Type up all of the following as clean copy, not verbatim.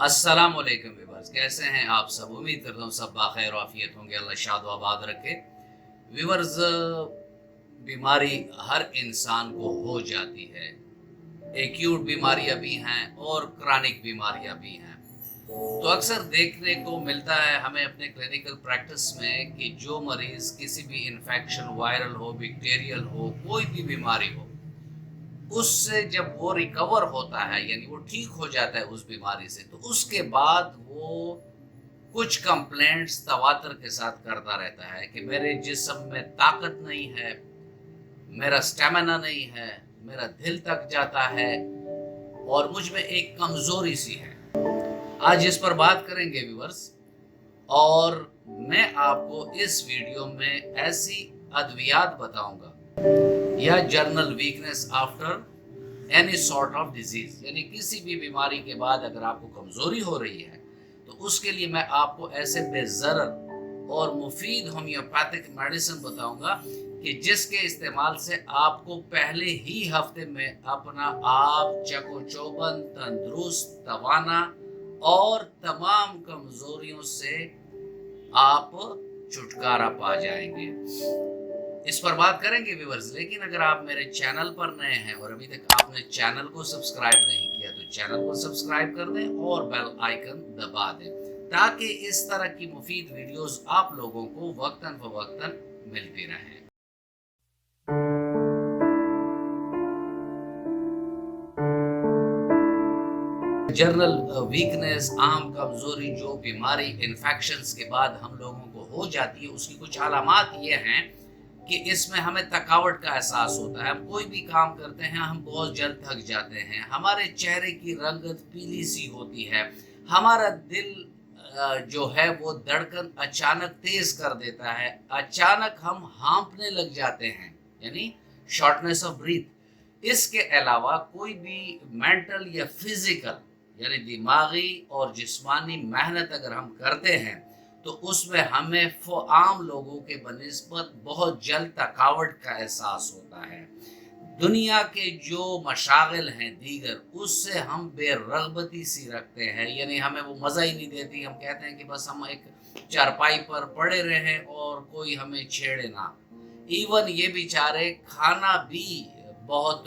अस्सलाम वालेकुम व्यूअर्स, कैसे हैं आप सब। उम्मीद करता हूँ सब बाखैर आफियत होंगे, अल्लाह शाद व आबाद रखे। व्यूअर्स, बीमारी हर इंसान को हो जाती है। एक्यूट बीमारियां भी हैं और क्रॉनिक बीमारियां भी हैं। तो अक्सर देखने को मिलता है हमें अपने क्लिनिकल प्रैक्टिस में कि जो मरीज़ किसी भी इन्फेक्शन, वायरल हो, बैक्टीरियल हो, कोई भी बीमारी हो, उससे जब वो रिकवर होता है यानी वो ठीक हो जाता है उस बीमारी से, तो उसके बाद वो कुछ कंप्लेंट्स तवातर के साथ करता रहता है कि मेरे जिस्म में ताकत नहीं है, मेरा स्टेमिना नहीं है, मेरा दिल थक जाता है और मुझ में एक कमज़ोरी सी है। आज इस पर बात करेंगे व्यूअर्स, और मैं आपको इस वीडियो में ऐसी अद्वियात बताऊंगा या journal weakness after any sort of disease, यानी किसी भी बीमारी के बाद अगर आपको कमजोरी हो रही है तो उसके लिए मैं आपको ऐसे बेज़रर और मुफीद होम्योपैथिक मेडिसिन बताऊंगा कि जिसके इस्तेमाल से आपको पहले ही हफ्ते में अपना आप चकोचौबंद, तंदुरुस्त, तवाना और तमाम कमजोरियों से आप छुटकारा पा जाएंगे। इस पर बात करेंगे व्यूअर्स, लेकिन अगर आप मेरे चैनल पर नए हैं और अभी तक आपने चैनल को सब्सक्राइब नहीं किया तो चैनल को सब्सक्राइब कर दें और बेल आइकन दबा दें ताकि इस तरह की मुफीद वीडियोस आप लोगों को वक्तन फवक्तन मिलती रहें। जनरल वीकनेस, आम कमजोरी, जो बीमारी इन्फेक्शंस के बाद हम लोगों को हो जाती है, उसकी कुछ अलामात ये हैं कि इसमें हमें थकावट का एहसास होता है। हम कोई भी काम करते हैं हम बहुत जल्द थक जाते हैं, हमारे चेहरे की रंगत पीली सी होती है, हमारा दिल जो है वो धड़कन अचानक तेज कर देता है, अचानक हम हाँफने लग जाते हैं यानी शॉर्टनेस ऑफ ब्रीथ। इसके अलावा कोई भी मेंटल या फिजिकल यानी दिमागी और जिस्मानी मेहनत अगर हम करते हैं तो उसमें हमें आम लोगों के बनिस्बत बहुत जल्द थकावट का एहसास होता है। दुनिया के जो मशागिल हैं दीगर, उससे हम बेरगबती सी रखते हैं, यानी हमें वो मज़ा ही नहीं देती। हम कहते हैं कि बस हम एक चारपाई पर पड़े रहें और कोई हमें छेड़े ना। इवन ये बेचारे खाना भी बहुत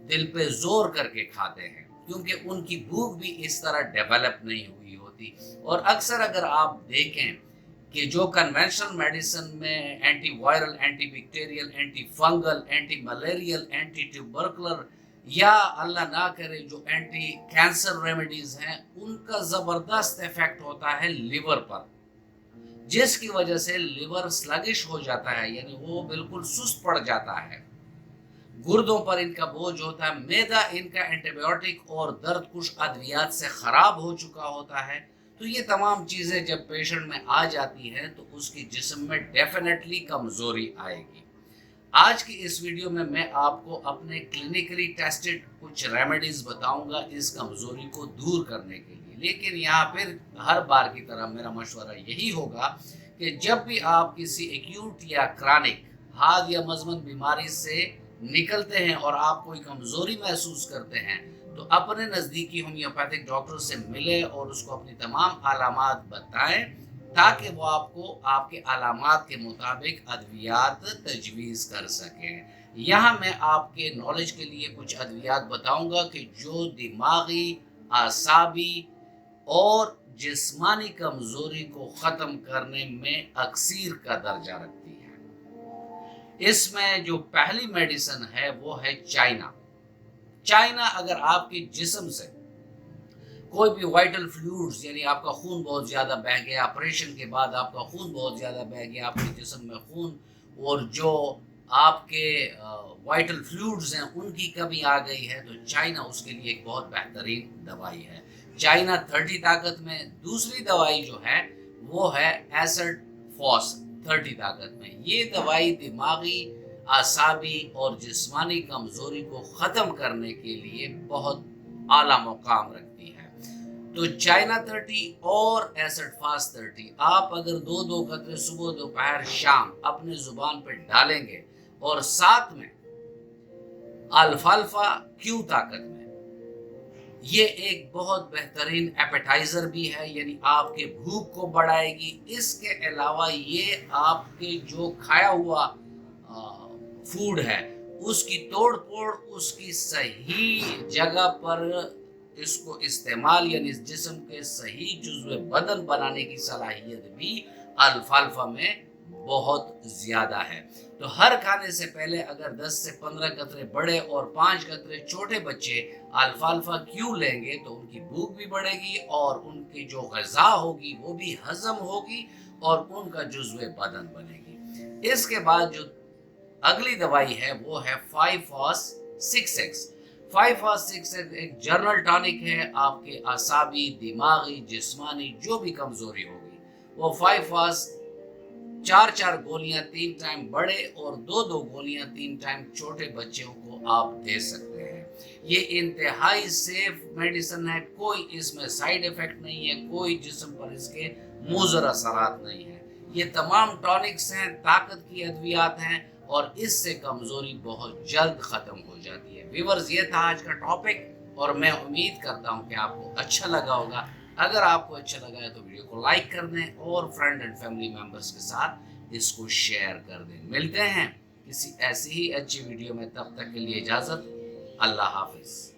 दिल पे जोर करके खाते हैं क्योंकि उनकी भूख भी इस तरह डेवलप नहीं हुई होती। और अक्सर अगर आप देखें कि जो कन्वेंशनल मेडिसिन में anti viral, anti bacterial, anti fungal, anti malarial, anti tubercular या अल्लाह ना करे जो एंटी कैंसर रेमेडीज हैं, उनका ज़बरदस्त इफेक्ट होता है लिवर पर, जिसकी वजह से लिवर स्लगिश हो जाता है यानी वो बिल्कुल सुस्त पड़ जाता है। गुर्दों पर इनका बोझ होता है, मैदा इनका एंटीबायोटिक और दर्द कुश अद्वियात से ख़राब हो चुका होता है। तो ये तमाम चीज़ें जब पेशेंट में आ जाती हैं तो उसकी जिस्म में डेफिनेटली कमज़ोरी आएगी। आज की इस वीडियो में मैं आपको अपने क्लिनिकली टेस्टेड कुछ रेमेडीज़ बताऊंगा इस कमज़ोरी को दूर करने के लिए। लेकिन यहाँ फिर हर बार की तरह मेरा मशवरा यही होगा कि जब भी आप किसी एक्यूट या क्रॉनिक हाथ या मजमन बीमारी से निकलते हैं और आप कोई कमज़ोरी महसूस करते हैं तो अपने नज़दीकी होम्योपैथिक डॉक्टर से मिले और उसको अपनी तमाम अलामात बताएं ताकि वो आपको आपके अलामात के मुताबिक अद्वियात तजवीज़ कर सकें। यहाँ मैं आपके नॉलेज के लिए कुछ अद्वियात बताऊंगा कि जो दिमागी, आसाबी और जिस्मानी कमज़ोरी को ख़त्म करने में अक्सीर का दर्जा रखती है। इसमें जो पहली मेडिसिन है वो है चाइना। अगर आपके जिस्म से कोई भी वाइटल फ्लूइड्स यानी आपका खून बहुत ज़्यादा बह गया, ऑपरेशन के बाद आपका खून बहुत ज़्यादा बह गया, आपके जिस्म में खून और जो आपके वाइटल फ्लूइड्स हैं उनकी कमी आ गई है, तो चाइना उसके लिए एक बहुत बेहतरीन दवाई है। चाइना 30 ताकत में। दूसरी दवाई जो है वो है एसिड फॉस 30 ताकत में। ये दवाई दिमागी, आसाबी और जिस्मानी कमज़ोरी को ख़त्म करने के लिए बहुत आला मुकाम रखती है। तो चाइना 30 और एसिड फास्ट 30 आप अगर दो दो कतरे सुबह, दोपहर, शाम अपने ज़ुबान पर डालेंगे और साथ में अल्फाल्फा क्यू ताकत में یہ ایک بہت بہترین ایپیٹائزر بھی ہے، یعنی آپ کے بھوک کو بڑھائے گی۔ اس کے علاوہ یہ آپ کے جو کھایا ہوا فوڈ ہے اس کی توڑ پھوڑ، اس کی صحیح جگہ پر اس کو استعمال، یعنی اس جسم کے صحیح جزو بدن بنانے کی صلاحیت بھی الفالفا میں بہت زیادہ ہے۔ تو ہر کھانے سے پہلے اگر 10 سے 15 قطرے بڑے اور 5 قطرے چھوٹے بچے الفالفا کیوں لیں گے تو ان کی بھوک بھی بڑھے گی اور ان کی جو غذا ہوگی وہ بھی ہضم ہوگی اور ان کا جزو بدن بنے گی۔ اس کے بعد جو اگلی دوائی ہے وہ ہے 5-FOS-6X۔ 5-FOS-6X ایک جنرل ٹانک ہے آپ کے اعصابی، دماغی، جسمانی جو بھی کمزوری ہوگی، وہ 5-FOS 4 گولیاں 3 ٹائم بڑے اور 2 گولیاں 3 ٹائم چھوٹے بچوں کو آپ دے سکتے ہیں۔ یہ انتہائی سیف میڈیسن ہے، کوئی اس میں سائیڈ ایفیکٹ نہیں ہے، کوئی جسم پر اس کے مضر اثرات نہیں ہیں۔ یہ تمام ٹانکس ہیں، طاقت کی ادویات ہیں اور اس سے کمزوری بہت جلد ختم ہو جاتی ہے۔ ویورز، یہ تھا آج کا ٹاپک اور میں امید کرتا ہوں کہ آپ کو اچھا لگا ہوگا۔ اگر آپ کو اچھا لگا ہے تو ویڈیو کو لائک کر دیں اور فرینڈ اینڈ فیملی ممبرس کے ساتھ اس کو شیئر کر دیں۔ ملتے ہیں کسی ایسی ہی اچھی ویڈیو میں، تب تک کے لیے اجازت، اللہ حافظ۔